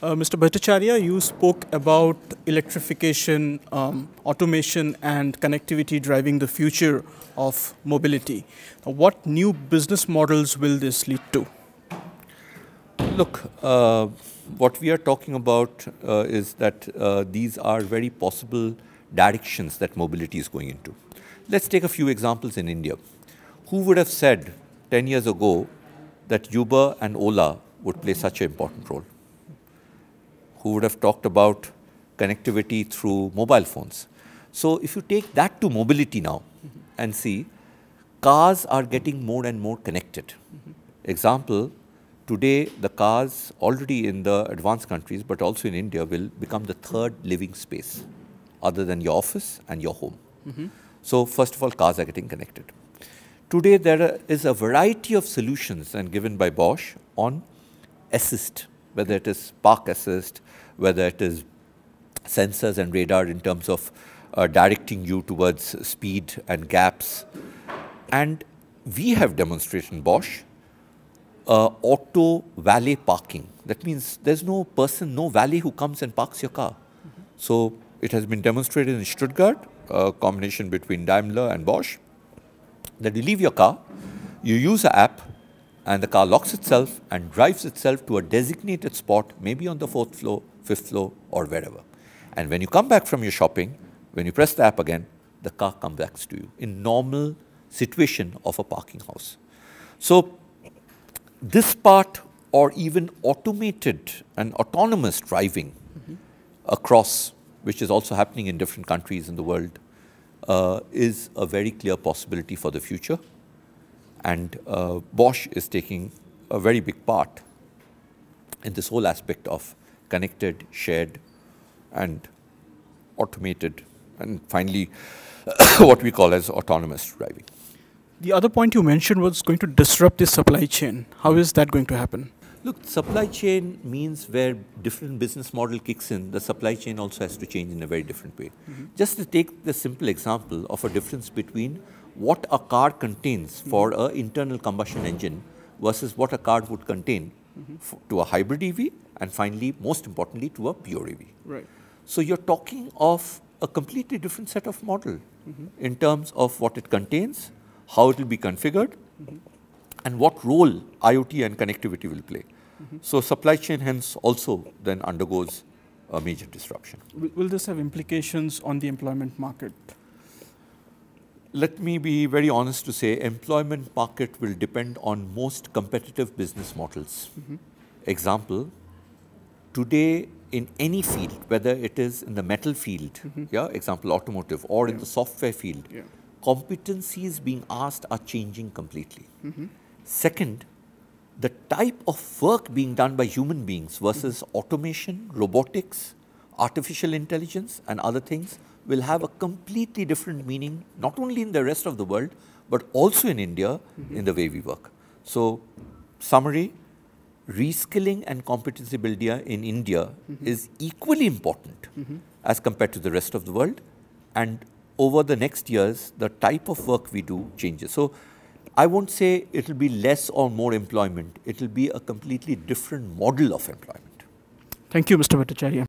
Mr. Bhattacharya, you spoke about electrification, automation and connectivity driving the future of mobility. What new business models will this lead to? Look, what we are talking about is that these are very possible directions that mobility is going into. Let's take a few examples in India. Who would have said 10 years ago that Uber and Ola would play such an important role? Who would have talked about connectivity through mobile phones? So if you take that to mobility now and see, cars are getting more and more connected. Example, today the cars already in the advanced countries, but also in India, will become the third living space other than your office and your home. So first of all, cars are getting connected. Today there is a variety of solutions and given by Bosch on assist, whether it is park assist, whether it is sensors and radar in terms of directing you towards speed and gaps. And we have demonstrated in Bosch auto valet parking. That means there's no person, no valet who comes and parks your car. So it has been demonstrated in Stuttgart, a combination between Daimler and Bosch, that you leave your car, you use an app, and the car locks itself and drives itself to a designated spot, maybe on the 4th floor, 5th floor, or wherever. And when you come back from your shopping, when you press the app again, the car comes back to you in normal situation of a parking house. So this part, or even automated and autonomous driving across, which is also happening in different countries in the world, is a very clear possibility for the future. And Bosch is taking a very big part in this whole aspect of connected, shared, and automated, and finally what we call as autonomous driving. The other point you mentioned was going to disrupt the supply chain. How is that going to happen? Look, supply chain means where different business model kicks in, the supply chain also has to change in a very different way. Just to take the simple example of a difference between what a car contains for an internal combustion engine versus what a car would contain to a hybrid EV, and finally, most importantly, to a pure EV. Right. So you're talking of a completely different set of model in terms of what it contains, how it will be configured, and what role IoT and connectivity will play. So supply chain hence also then undergoes a major disruption. Will this have implications on the employment market? Let me be very honest to say, employment market will depend on most competitive business models. Example, today in any field, whether it is in the metal field, example automotive, or in the software field, competencies being asked are changing completely. Second, the type of work being done by human beings versus automation, robotics, artificial intelligence and other things will have a completely different meaning, not only in the rest of the world, but also in India in the way we work. So, summary, reskilling and competency building in India is equally important as compared to the rest of the world. And over the next years, the type of work we do changes. So, I won't say it will be less or more employment. It will be a completely different model of employment. Thank you, Mr. Bhattacharya.